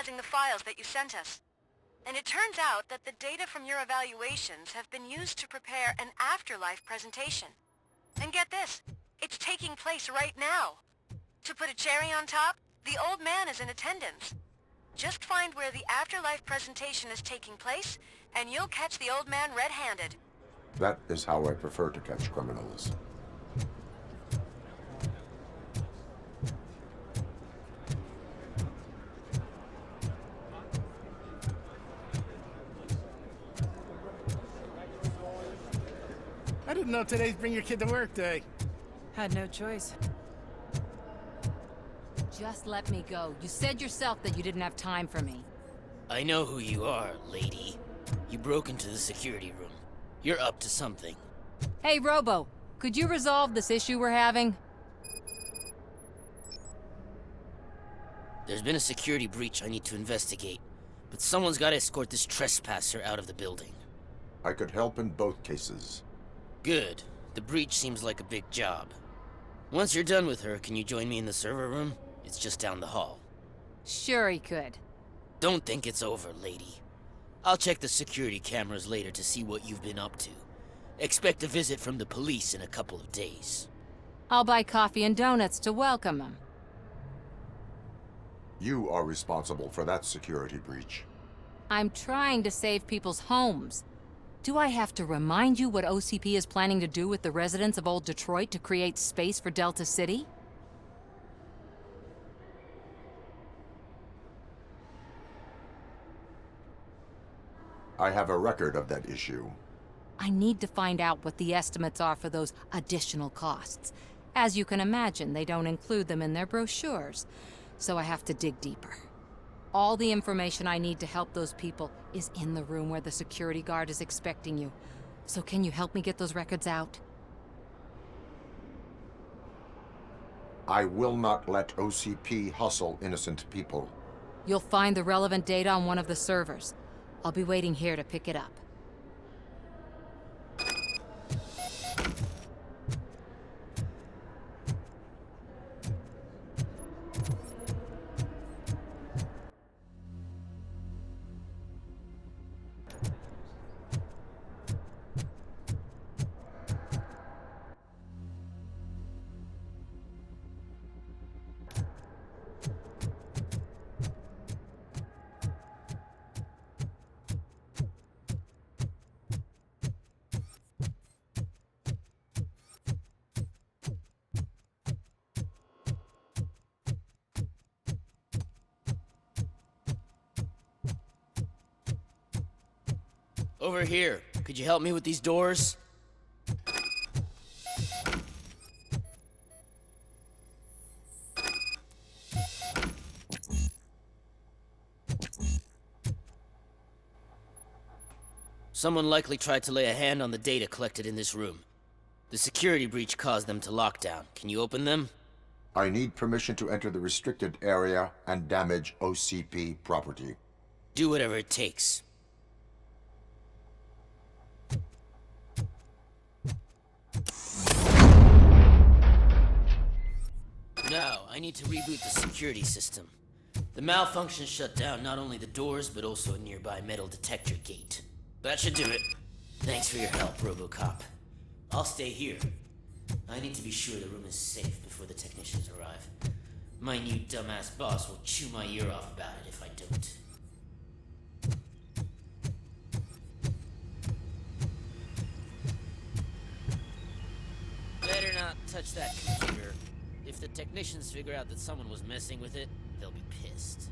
analyzing the files that you sent us. And it turns out that the data from your evaluations have been used to prepare an afterlife presentation. And get this, it's taking place right now. To put a cherry on top, the old man is in attendance. Just find where the afterlife presentation is taking place, and you'll catch the old man red-handed. That is how I prefer to catch criminals. I didn't know today's Bring Your Kid to Work Day. Had no choice. Just let me go. You said yourself that you didn't have time for me. I know who you are, lady. You broke into the security room. You're up to something. Hey, Robo, could you resolve this issue we're having? There's been a security breach I need to investigate, but someone's got to escort this trespasser out of the building. I could help in both cases. Good. The breach seems like a big job. Once you're done with her, can you join me in the server room? It's just down the hall. Sure he could. Don't think it's over, lady. I'll check the security cameras later to see what you've been up to. Expect a visit from the police in a couple of days. I'll buy coffee and donuts to welcome him. You are responsible for that security breach. I'm trying to save people's homes. Do I have to remind you what OCP is planning to do with the residents of Old Detroit to create space for Delta City? I have a record of that issue. I need to find out what the estimates are for those additional costs. As you can imagine, they don't include them in their brochures, so I have to dig deeper. All the information I need to help those people is in the room where the security guard is expecting you. So can you help me get those records out? I will not let OCP hustle innocent people. You'll find the relevant data on one of the servers. I'll be waiting here to pick it up. Over here. Could you help me with these doors? Someone likely tried to lay a hand on the data collected in this room. The security breach caused them to lock down. Can you open them? I need permission to enter the restricted area and damage OCP property. Do whatever it takes. Now, I need to reboot the security system. The malfunction shut down not only the doors, but also a nearby metal detector gate. That should do it. Thanks for your help, Robocop. I'll stay here. I need to be sure the room is safe before the technicians arrive. My new dumbass boss will chew my ear off about it if I don't. Better not touch that computer. If the technicians figure out that someone was messing with it, they'll be pissed.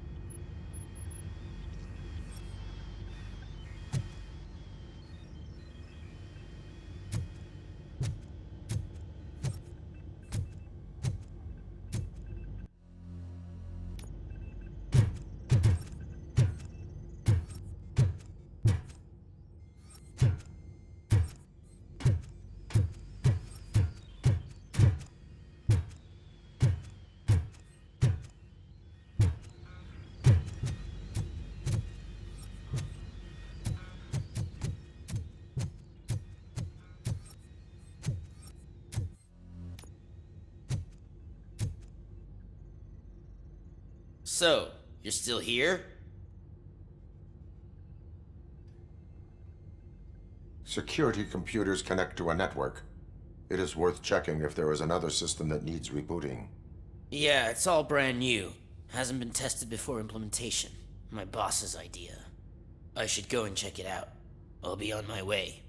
So, you're still here? Security computers connect to a network. It is worth checking if there is another system that needs rebooting. Yeah, it's all brand new. Hasn't been tested before implementation. My boss's idea. I should go and check it out. I'll be on my way.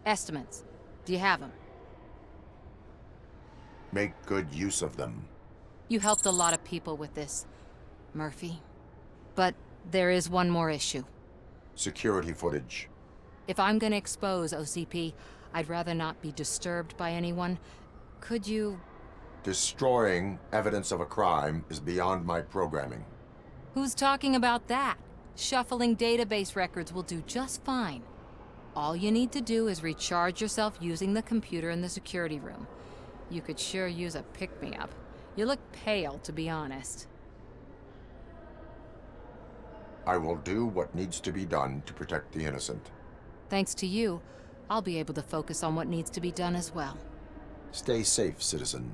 Estimates. Do you have them? Make good use of them. You helped a lot of people with this, Murphy. But there is one more issue. Security footage. If I'm gonna expose OCP, I'd rather not be disturbed by anyone. Could you... Destroying evidence of a crime is beyond my programming. Who's talking about that? Shuffling database records will do just fine. All you need to do is recharge yourself using the computer in the security room. You could sure use a pick-me-up. You look pale, to be honest. I will do what needs to be done to protect the innocent. Thanks to you, I'll be able to focus on what needs to be done as well. Stay safe, citizen.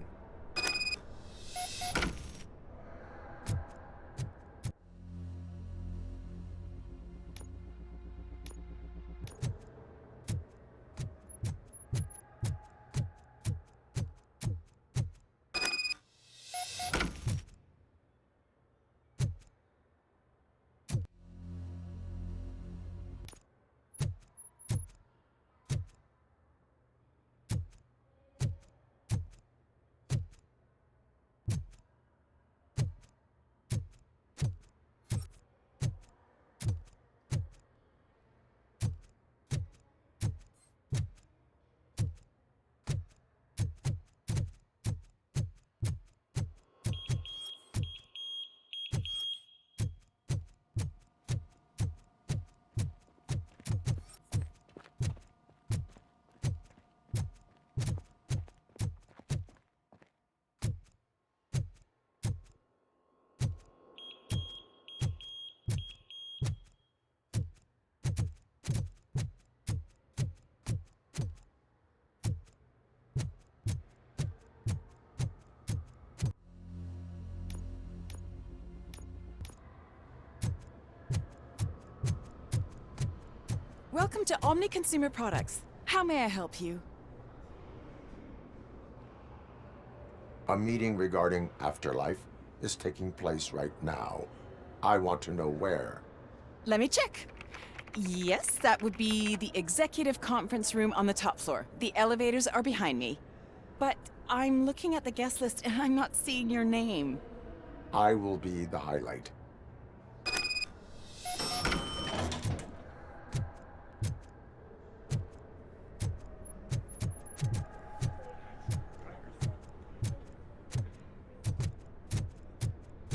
Welcome to Omni Consumer Products. How may I help you? A meeting regarding afterlife is taking place right now. I want to know where. Let me check. Yes, that would be the executive conference room on the top floor. The elevators are behind me. But I'm looking at the guest list and I'm not seeing your name. I will be the highlight.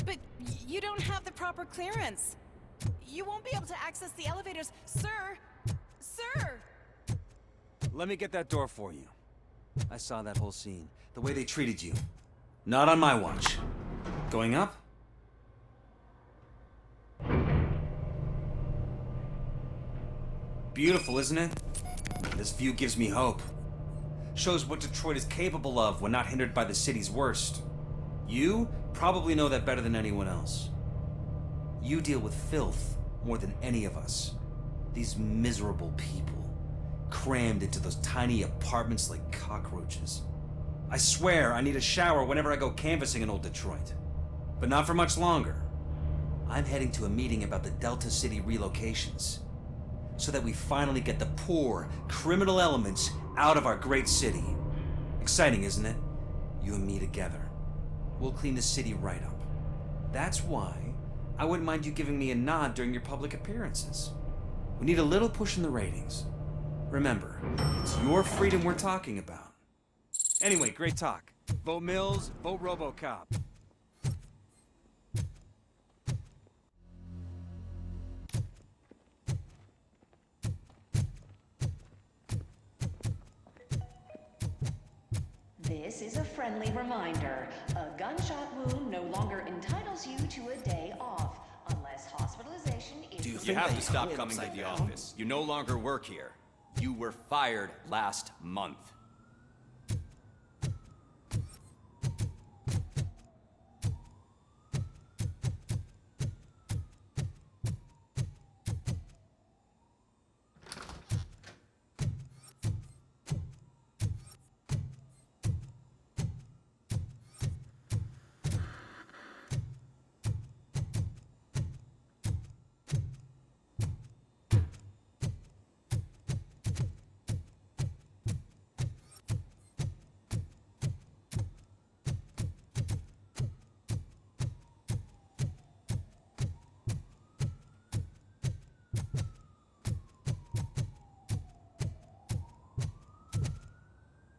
But you don't have the proper clearance. You won't be able to access the elevators, sir. Sir! Let me get that door for you. I saw that whole scene. The way they treated you. Not on my watch. Going up? Beautiful, isn't it? This view gives me hope. Shows what Detroit is capable of when not hindered by the city's worst. You probably know that better than anyone else. You deal with filth more than any of us. These miserable people, crammed into those tiny apartments like cockroaches. I swear I need a shower whenever I go canvassing in old Detroit. But not for much longer. I'm heading to a meeting about the Delta City relocations, so that we finally get the poor, criminal elements out of our great city. Exciting, isn't it? You and me together. We'll clean the city right up. That's why I wouldn't mind you giving me a nod during your public appearances. We need a little push in the ratings. Remember, it's your freedom we're talking about. Anyway, great talk. Vote Mills, vote Robocop. This is a friendly reminder. A gunshot wound no longer entitles you to a day off, unless hospitalization is... You have to stop coming to the office. You no longer work here. You were fired last month.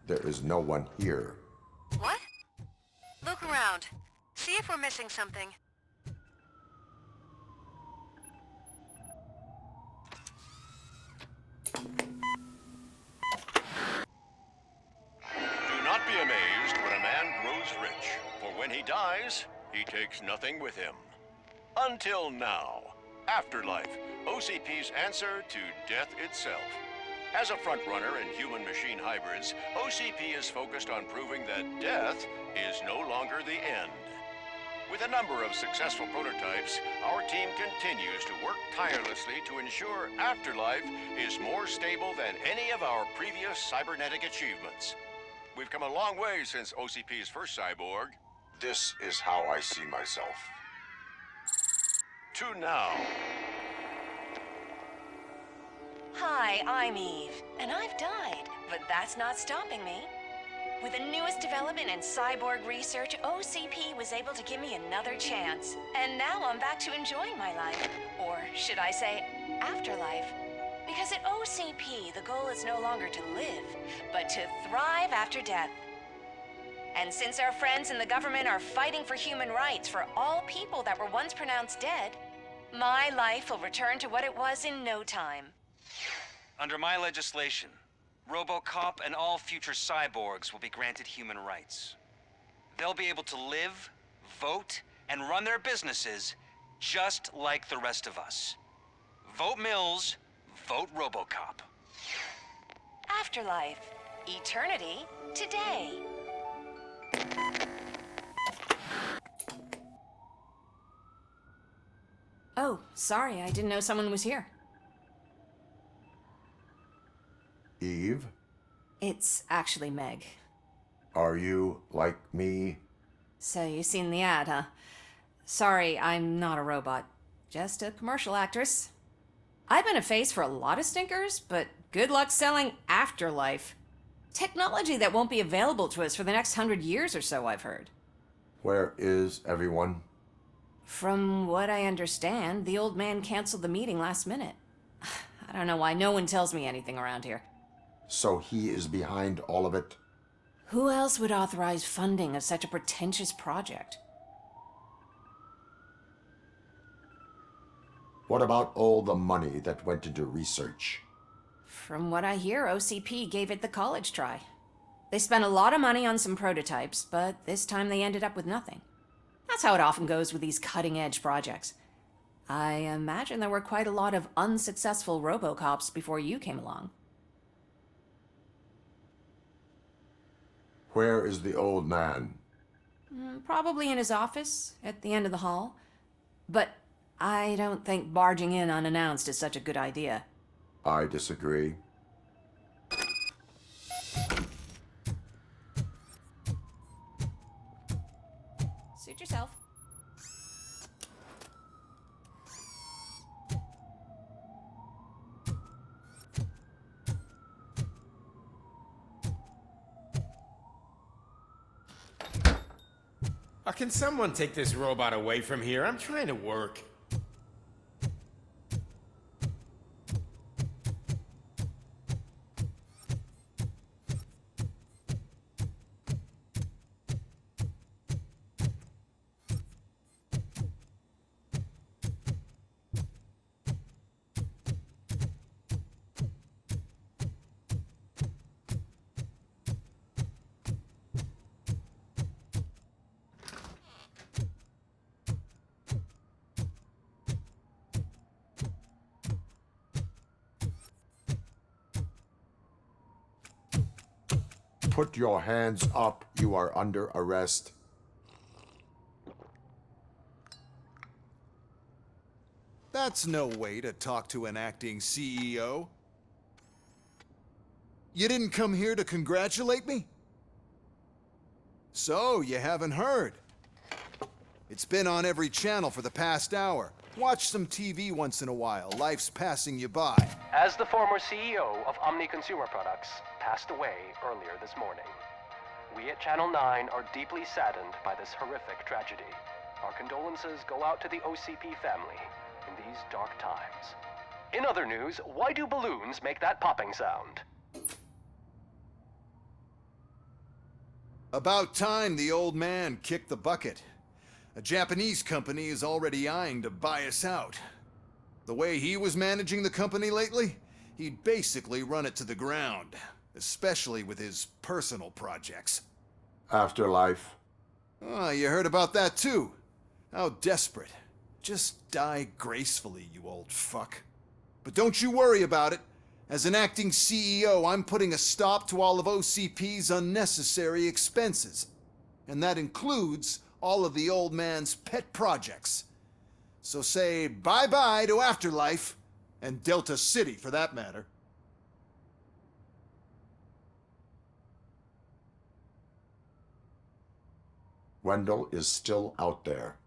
There is no one here. What? Look around. See if we're missing something. Do not be amazed when a man grows rich, for when he dies, he takes nothing with him. Until now. Afterlife, OCP's answer to death itself. As a frontrunner in human-machine hybrids, OCP is focused on proving that death is no longer the end. With a number of successful prototypes, our team continues to work tirelessly to ensure Afterlife is more stable than any of our previous cybernetic achievements. We've come a long way since OCP's first cyborg. This is how I see myself. To now. Hi, I'm Eve, and I've died, but that's not stopping me. With the newest development in cyborg research, OCP was able to give me another chance. And now I'm back to enjoying my life. Or should I say, afterlife. Because at OCP, the goal is no longer to live, but to thrive after death. And since our friends in the government are fighting for human rights for all people that were once pronounced dead, my life will return to what it was in no time. Under my legislation, Robocop and all future cyborgs will be granted human rights. They'll be able to live, vote, and run their businesses just like the rest of us. Vote Mills, vote Robocop. Afterlife. Eternity. Today. Oh, sorry, I didn't know someone was here. Eve, It's actually Meg. are you like me? So you've seen the ad, huh? Sorry, I'm not a robot. Just a commercial actress. I've been a face for a lot of stinkers, but good luck selling Afterlife. Technology that won't be available to us for the next 100 years or so, I've heard. Where is everyone? From what I understand, the old man canceled the meeting last minute. I don't know why no one tells me anything around here. So he is behind all of it? Who else would authorize funding of such a pretentious project? What about all the money that went into research? From what I hear, OCP gave it the college try. They spent a lot of money on some prototypes, but this time they ended up with nothing. That's how it often goes with these cutting-edge projects. I imagine there were quite a lot of unsuccessful Robocops before you came along. Where is the old man? Probably in his office, at the end of the hall. But I don't think barging in unannounced is such a good idea. I disagree. Suit yourself. Can someone take this robot away from here? I'm trying to work. Put your hands up. You are under arrest. That's no way to talk to an acting CEO. You didn't come here to congratulate me? So, you haven't heard. It's been on every channel for the past hour. Watch some TV once in a while. Life's passing you by. As the former CEO of Omni Consumer Products passed away earlier this morning, we at Channel 9 are deeply saddened by this horrific tragedy. Our condolences go out to the OCP family in these dark times. In other news, why do balloons make that popping sound? About time the old man kicked the bucket. A Japanese company is already eyeing to buy us out. The way he was managing the company lately, he'd basically run it to the ground, especially with his personal projects. Afterlife. Oh, you heard about that too. How desperate. Just die gracefully, you old fuck. But don't you worry about it. As an acting CEO, I'm putting a stop to all of OCP's unnecessary expenses. And that includes all of the old man's pet projects. So say bye-bye to Afterlife, and Delta City for that matter. Wendell is still out there.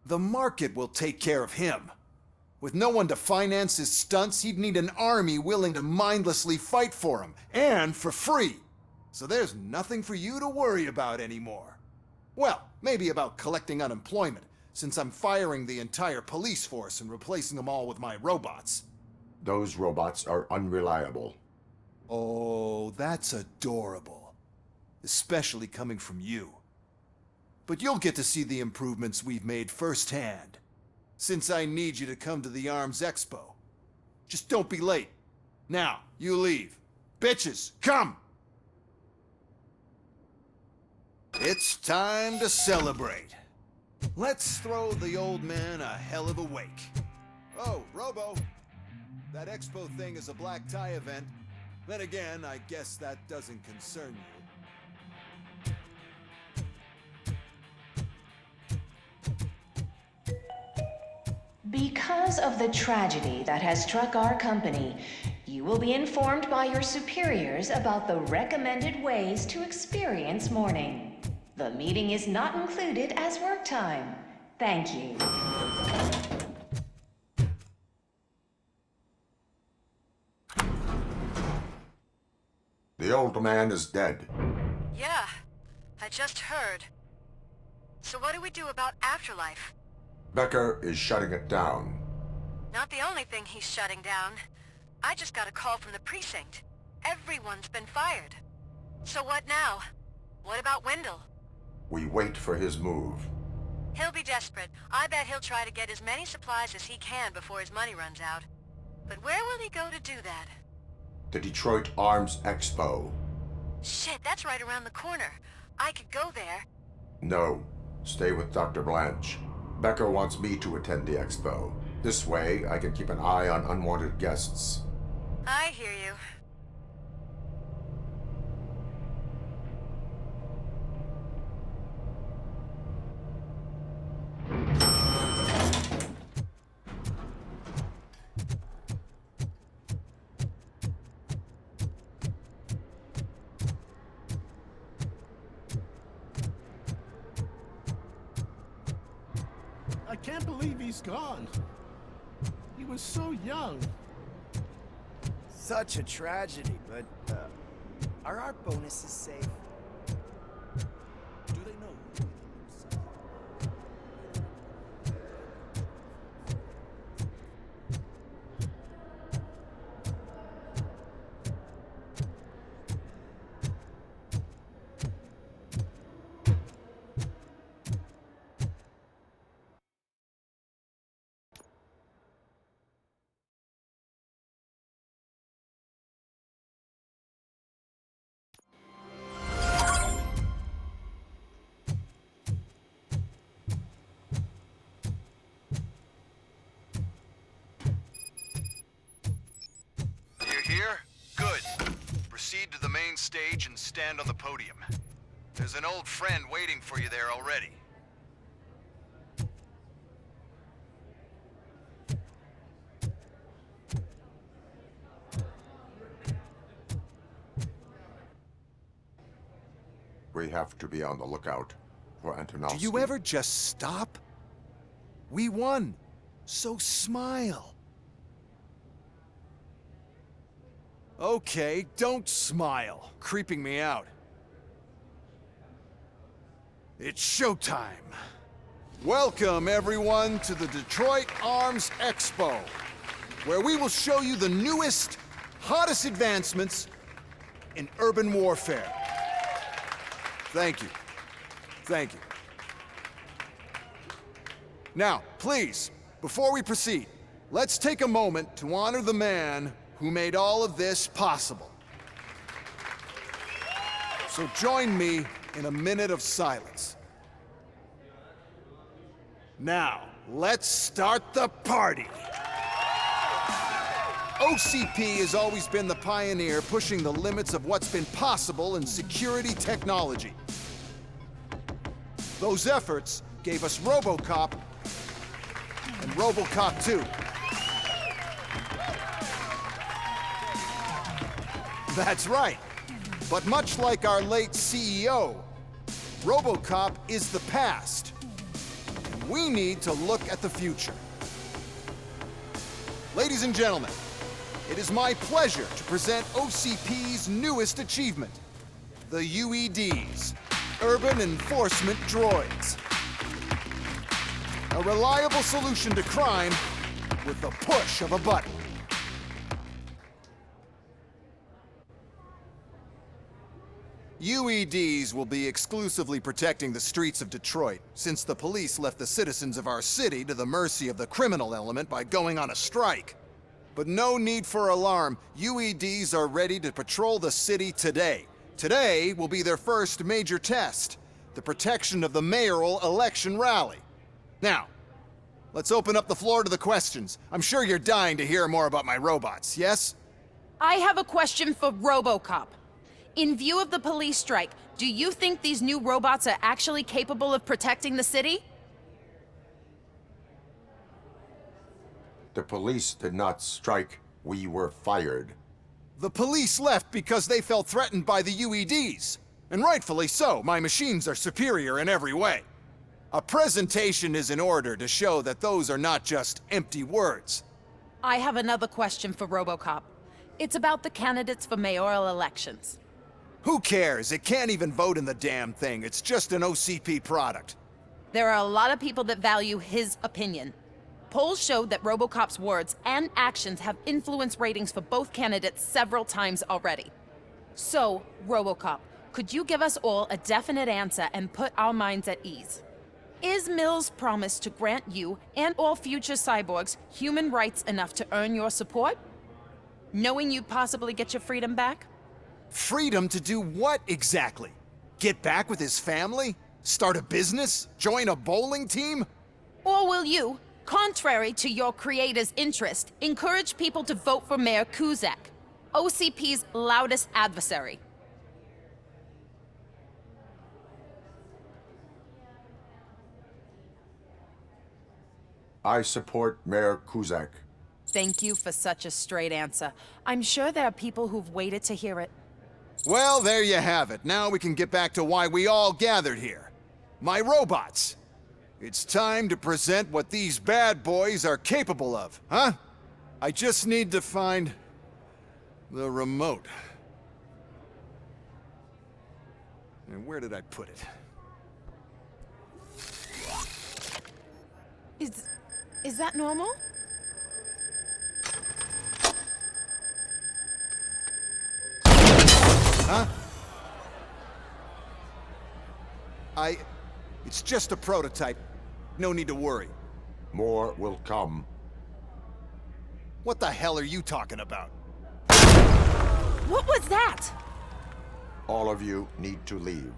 The market will take care of him. With no one to finance his stunts, he'd need an army willing to mindlessly fight for him, and for free. So there's nothing for you to worry about anymore. Well, maybe about collecting unemployment, since I'm firing the entire police force and replacing them all with my robots. Those robots are unreliable. Oh, that's adorable. Especially coming from you. But you'll get to see the improvements we've made firsthand, since I need you to come to the ARMS Expo. Just don't be late. Now, you leave. Bitches, come! It's time to celebrate. Let's throw the old man a hell of a wake. Oh, Robo, that expo thing is a black tie event. Then again, I guess that doesn't concern you. Because of the tragedy that has struck our company, you will be informed by your superiors about the recommended ways to experience mourning. The meeting is not included as work time. Thank you. The old man is dead. Yeah, I just heard. So what do we do about Afterlife? Becker is shutting it down. Not the only thing he's shutting down. I just got a call from the precinct. Everyone's been fired. So what now? What about Wendell? We wait for his move. He'll be desperate. I bet he'll try to get as many supplies as he can before his money runs out. But where will he go to do that? The Detroit Arms Expo. Shit, that's right around the corner. I could go there. No. Stay with Dr. Blanche. Becker wants me to attend the expo. This way, I can keep an eye on unwanted guests. I hear you. I can't believe he's gone. He was so young. Such a tragedy, but, are our bonuses safe? Do they know? You here? Good. Proceed to the main stage and stand on the podium. There's an old friend waiting for you there already. We have to be on the lookout for Antonovsky. Do you ever just stop? We won, so smile. Okay, don't smile. Creeping me out. It's showtime. Welcome, everyone, to the Detroit Arms Expo, where we will show you the newest, hottest advancements in urban warfare. Thank you. Thank you. Now, please, before we proceed, let's take a moment to honor the man who made all of this possible. So join me in a minute of silence. Now, let's start the party. OCP has always been the pioneer pushing the limits of what's been possible in security technology. Those efforts gave us Robocop and Robocop 2. That's right. But much like our late CEO, Robocop is the past. And we need to look at the future. Ladies and gentlemen, it is my pleasure to present OCP's newest achievement, the UEDs, Urban Enforcement Droids. A reliable solution to crime with the push of a button. UEDs will be exclusively protecting the streets of Detroit, since the police left the citizens of our city to the mercy of the criminal element by going on a strike. But no need for alarm. UEDs are ready to patrol the city today. Today will be their first major test, the protection of the mayoral election rally. Now, let's open up the floor to the questions. I'm sure you're dying to hear more about my robots, yes? I have a question for Robocop. In view of the police strike, do you think these new robots are actually capable of protecting the city? The police did not strike. We were fired. The police left because they felt threatened by the UEDs. And rightfully so. My machines are superior in every way. A presentation is in order to show that those are not just empty words. I have another question for Robocop. It's about the candidates for mayoral elections. Who cares? It can't even vote in the damn thing. It's just an OCP product. There are a lot of people that value his opinion. Polls showed that Robocop's words and actions have influenced ratings for both candidates several times already. So, Robocop, could you give us all a definite answer and put our minds at ease? Is Mills' promise to grant you and all future cyborgs human rights enough to earn your support? Knowing you'd possibly get your freedom back? Freedom to do what exactly? Get back with his family? Start a business? Join a bowling team? Or will you, contrary to your creator's interest, encourage people to vote for Mayor Kuzak, OCP's loudest adversary. I support Mayor Kuzak. Thank you for such a straight answer. I'm sure there are people who've waited to hear it. Well, there you have it. Now we can get back to why we all gathered here. My robots. It's time to present what these bad boys are capable of, huh? I just need to find the remote. And where did I put it? Is that normal? Huh? It's just a prototype. No need to worry. More will come. What the hell are you talking about? What was that? All of you need to leave.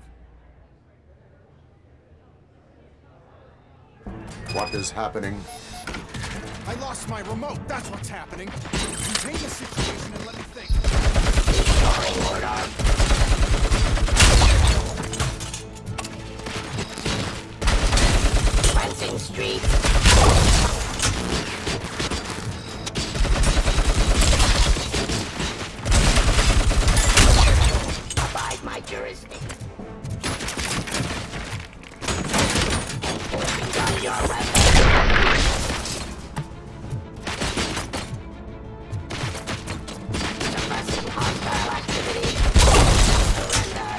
What is happening? I lost my remote. That's what's happening. Contain the situation and let me think. Cleansing street. Abide my jurisdiction. Enforcing on your weapon. Suppressing hostile activity. Surrender.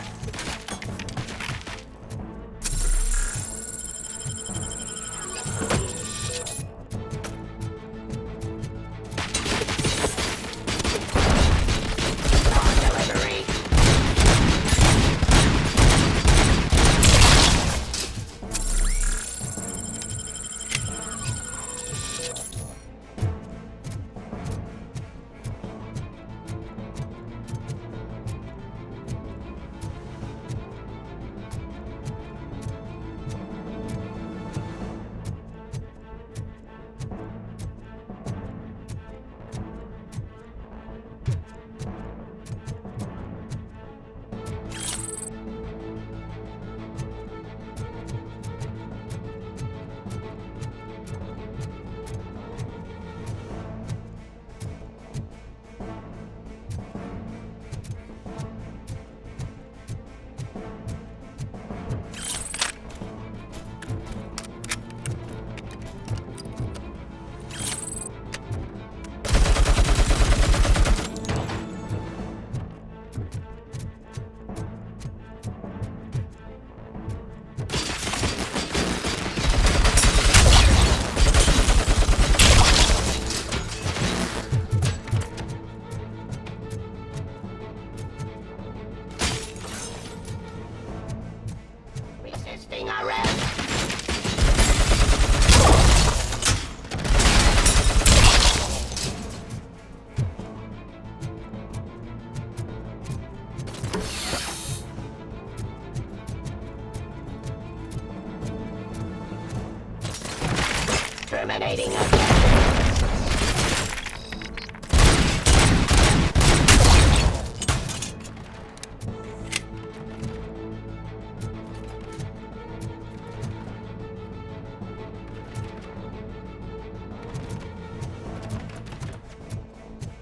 Resisting arrest. Terminating objective.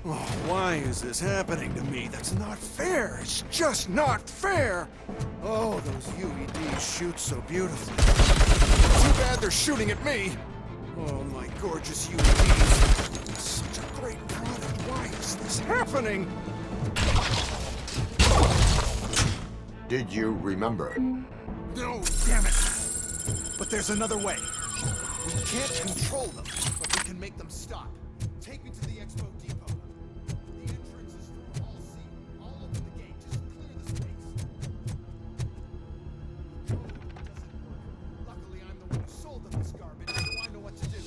Oh, why is this happening to me? That's not fair. It's just not fair. Oh, those UEDs shoot so beautifully. Too bad they're shooting at me. Oh, my gorgeous UEDs. Such a great product. Why is this happening? Did you remember? No, damn it. But there's another way. We can't control them, but we can make them stop. Take me to the expo depot. The entrance is through Hall C. I'll open the gate. Just clear the space. Doesn't work. Luckily, I'm the one who sold them this garbage, so I know what to do.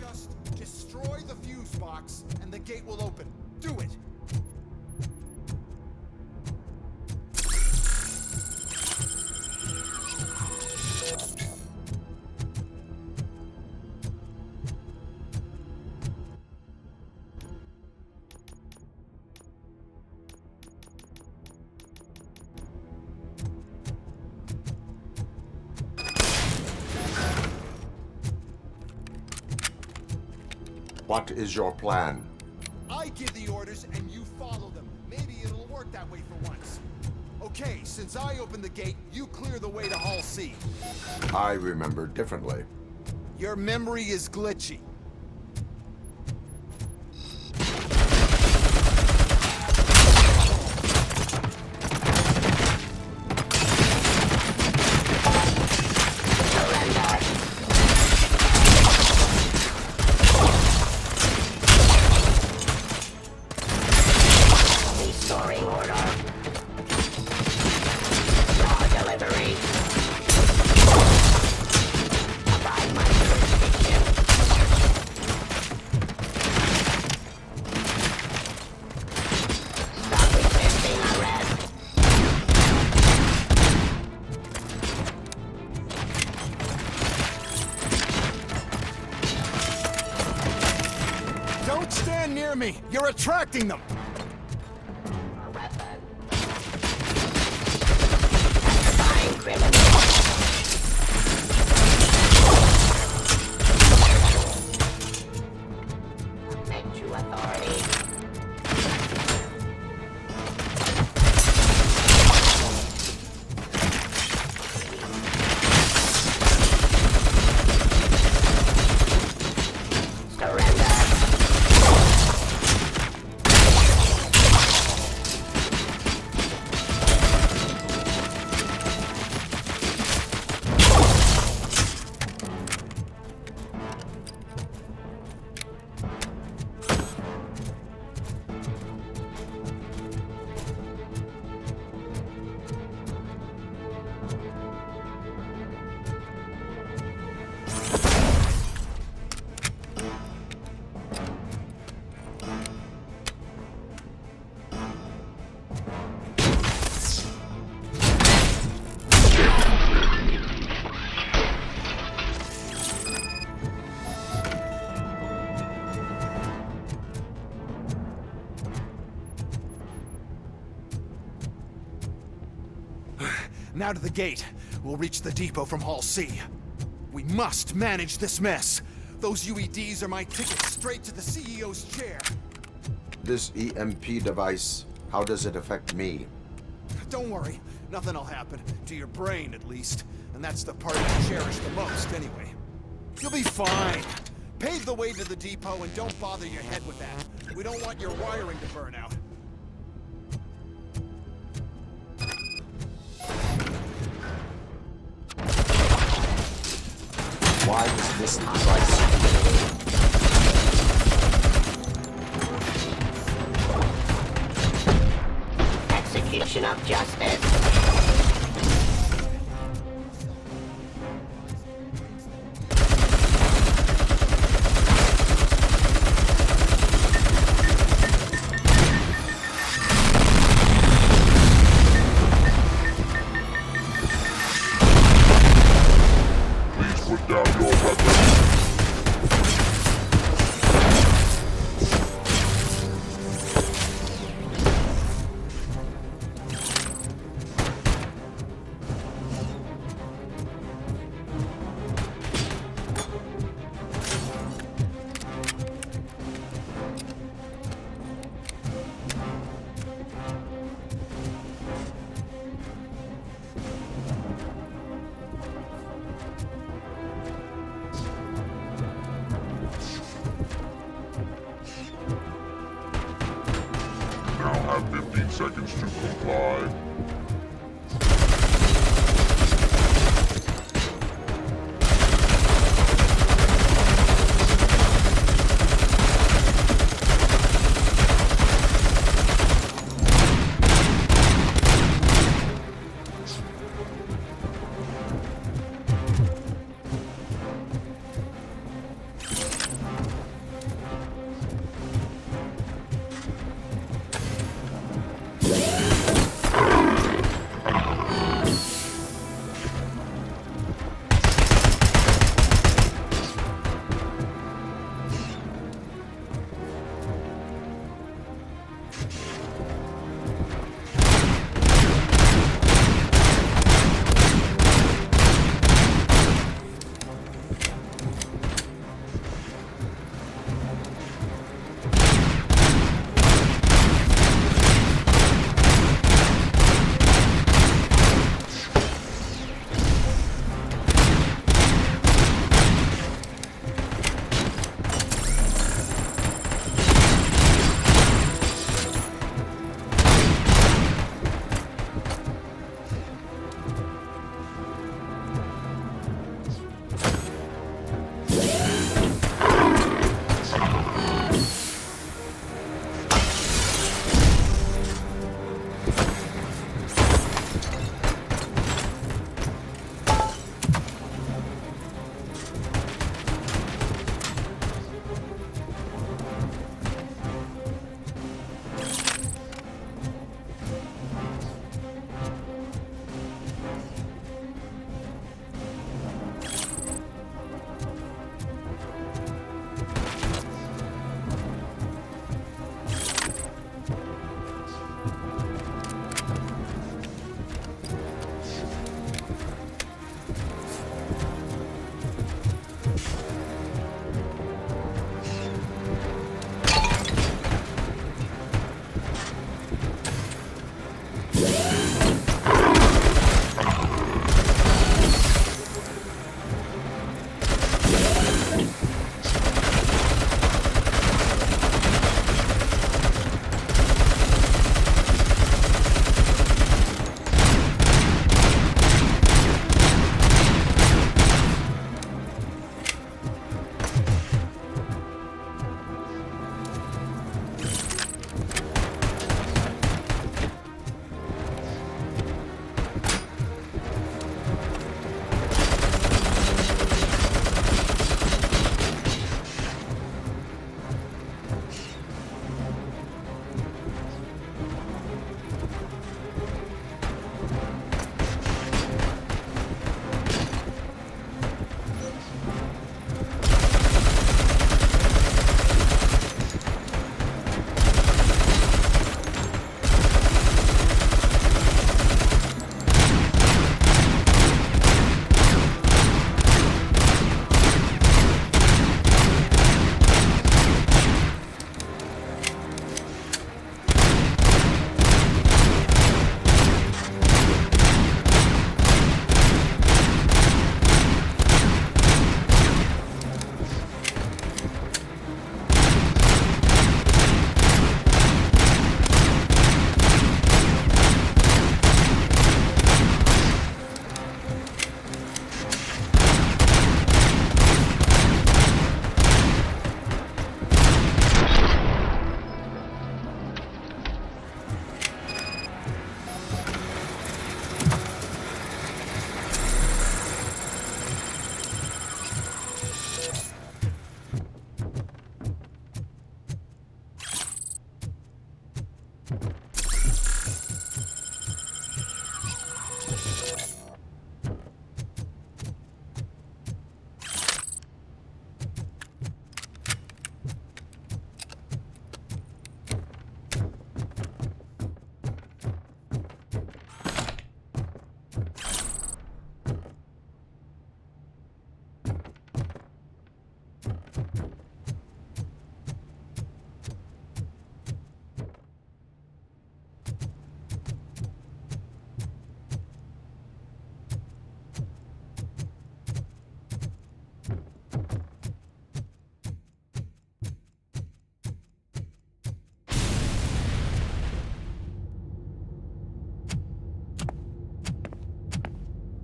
Just destroy the fuse box, and the gate will open. Do it. What is your plan? I give the orders and you follow them. Maybe it'll work that way for once. Okay, since I opened the gate, you clear the way to Hall C. I remember differently. Your memory is glitchy. Restoring order. Raw delivery. Abide my jurisdiction. Stop resisting arrest. Don't stand near me! You're attracting them! Testifying criminal. Submit to authority. Surrender. Now to the gate. We'll reach the depot from Hall C. We must manage this mess. Those UEDs are my ticket straight to the CEO's chair. This EMP device, how does it affect me? Don't worry, nothing'll happen. To your brain, at least. And that's the part I cherish the most, anyway. You'll be fine. Pave the way to the depot and don't bother your head with that. We don't want your wiring to burn out. Why is this device? Execution of justice. Put down your weapon. Now have 15 seconds to comply.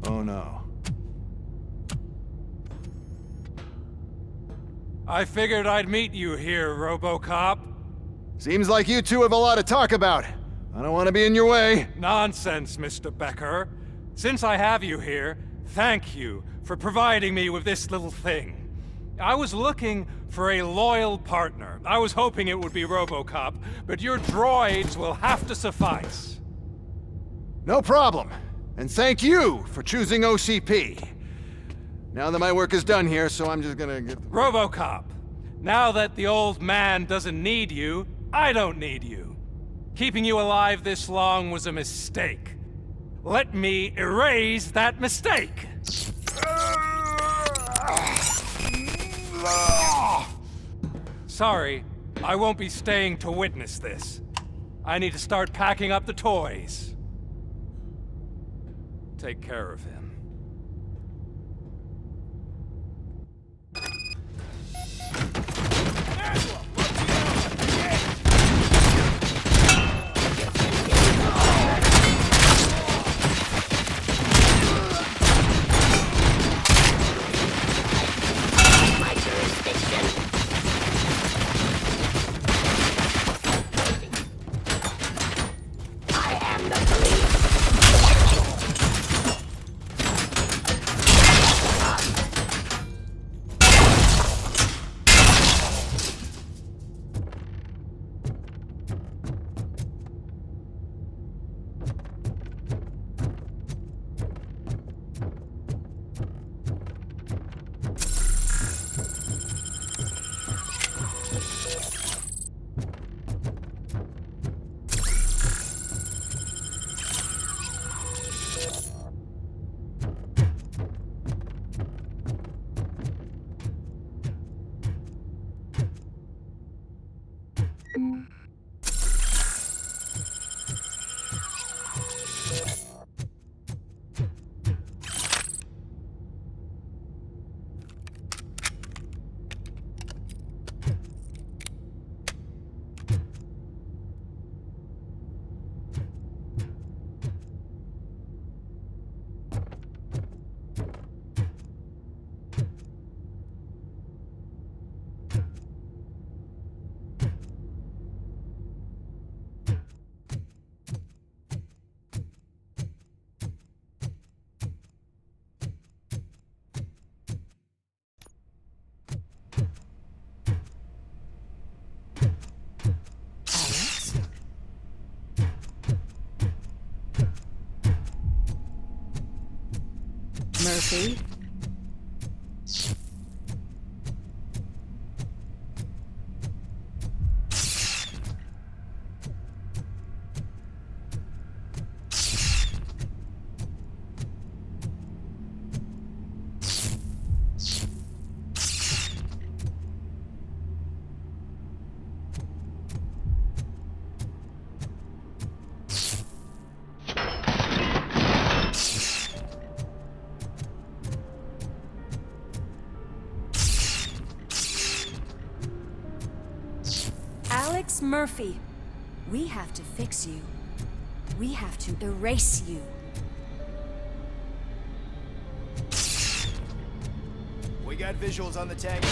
Oh no. I figured I'd meet you here, Robocop. Seems like you two have a lot to talk about. I don't want to be in your way. Nonsense, Mr. Becker. Since I have you here, thank you for providing me with this little thing. I was looking for a loyal partner. I was hoping it would be Robocop, but your droids will have to suffice. No problem. And thank you for choosing OCP. Now that my work is done here, so I'm just gonna get... Robocop, now that the old man doesn't need you, I don't need you. Keeping you alive this long was a mistake. Let me erase that mistake! Sorry, I won't be staying to witness this. I need to start packing up the toys. Take care of him. Murphy? Murphy, we have to fix you. We have to erase you. We got visuals on the tank.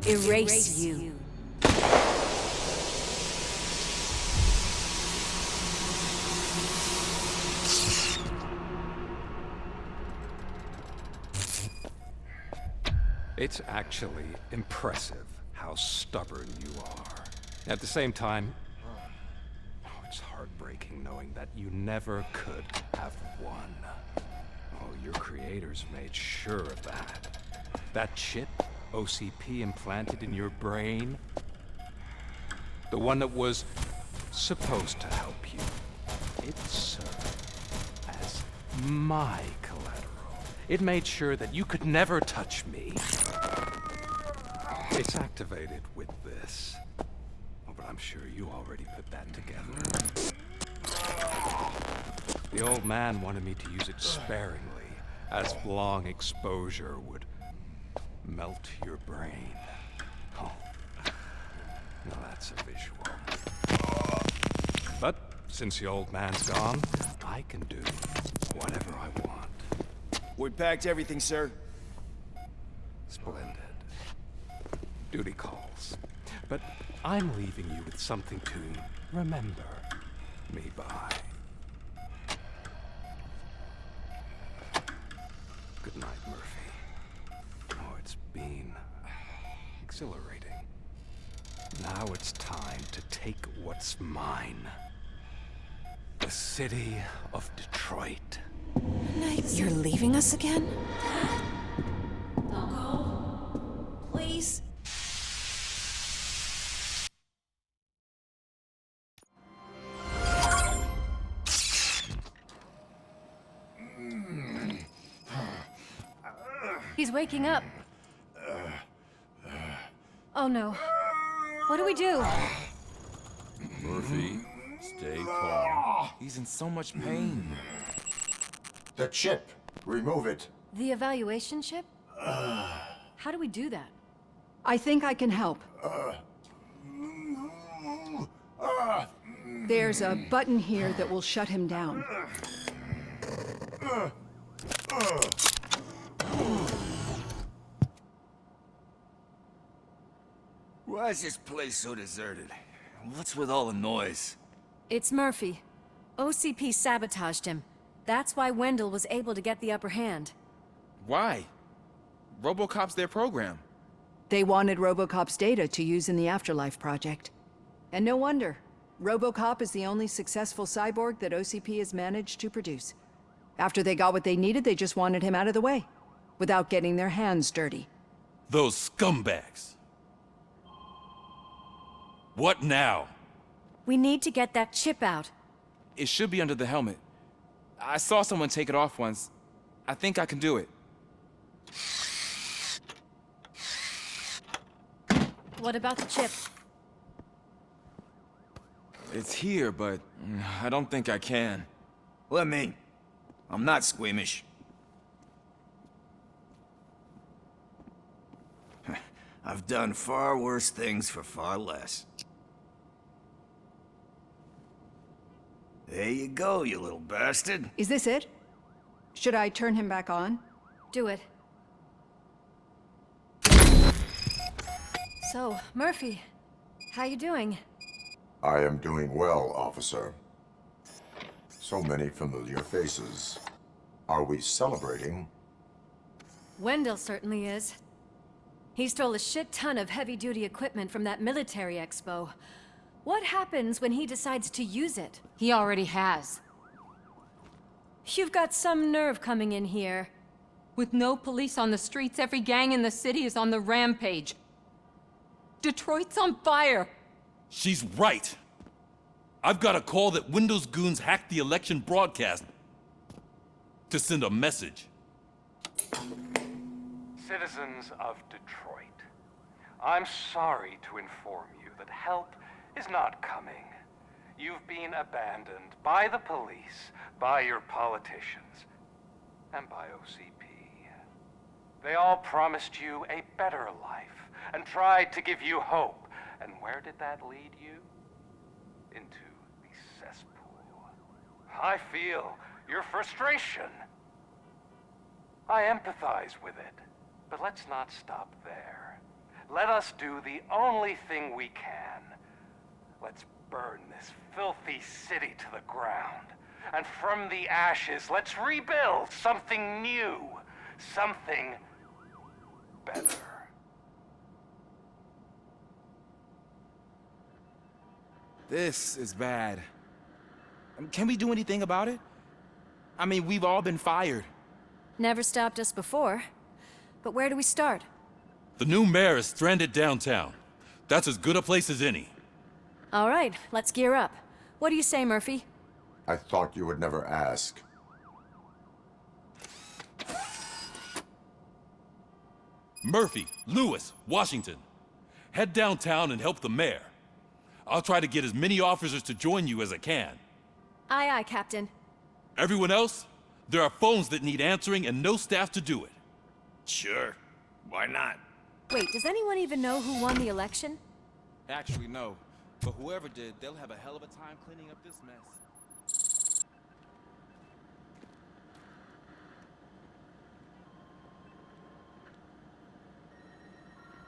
erase you. It's actually impressive how stubborn you are. At the same time, it's heartbreaking knowing that you never could have won. Oh, your creators made sure of that. That chip OCP implanted in your brain, the one that was supposed to help you, it served as my collateral. It made sure that you could never touch me. It's activated with this. Oh, but I'm sure you already put that together. The old man wanted me to use it sparingly, as long exposure would melt your brain. Oh, now that's a visual. But since the old man's gone, I can do whatever I want. We packed everything, sir. Splendid. Duty calls. But I'm leaving you with something to remember me by. Good night, Murphy. Oh, it's been exhilarating. Now it's time to take what's mine. The city of Detroit. You're leaving us again? Don't go. Please. He's waking up. Oh no. What do we do? Murphy, stay calm. He's in so much pain. The chip. Remove it. The evaluation chip? How do we do that? I think I can help. There's a button here that will shut him down. Why is this place so deserted? What's with all the noise? It's Murphy. OCP sabotaged him. That's why Wendell was able to get the upper hand. Why? Robocop's their program. They wanted Robocop's data to use in the Afterlife project. And no wonder. Robocop is the only successful cyborg that OCP has managed to produce. After they got what they needed, they just wanted him out of the way, without getting their hands dirty. Those scumbags. What now? We need to get that chip out. It should be under the helmet. I saw someone take it off once. I think I can do it. What about the chip? It's here, but I don't think I can. Let me. I'm not squeamish. I've done far worse things for far less. There you go, you little bastard. Is this it? Should I turn him back on? Do it. So, Murphy, how you doing? I am doing well, officer. So many familiar faces. Are we celebrating? Wendell certainly is. He stole a shit ton of heavy-duty equipment from that military expo. What happens when he decides to use it? He already has. You've got some nerve coming in here. With no police on the streets, every gang in the city is on the rampage. Detroit's on fire! She's right. I've got a call that Windows goons hacked the election broadcast to send a message. Citizens of Detroit, I'm sorry to inform you that help is not coming. You've been abandoned by the police, by your politicians, and by OCP. They all promised you a better life and tried to give you hope. And where did that lead you? Into the cesspool. I feel your frustration. I empathize with it, but let's not stop there. let us do the only thing we can. Let's burn this filthy city to the ground. And from the ashes, let's rebuild something new. Something better. This is bad. Can we do anything about it? I mean, we've all been fired. Never stopped us before. But where do we start? The new mayor is stranded downtown. That's as good a place as any. All right, let's gear up. What do you say, Murphy? I thought you would never ask. Murphy, Lewis, Washington. Head downtown and help the mayor. I'll try to get as many officers to join you as I can. Aye, aye, Captain. Everyone else? There are phones that need answering and no staff to do it. Sure. Why not? Wait, does anyone even know who won the election? Actually, no. But whoever did, they'll have a hell of a time cleaning up this mess.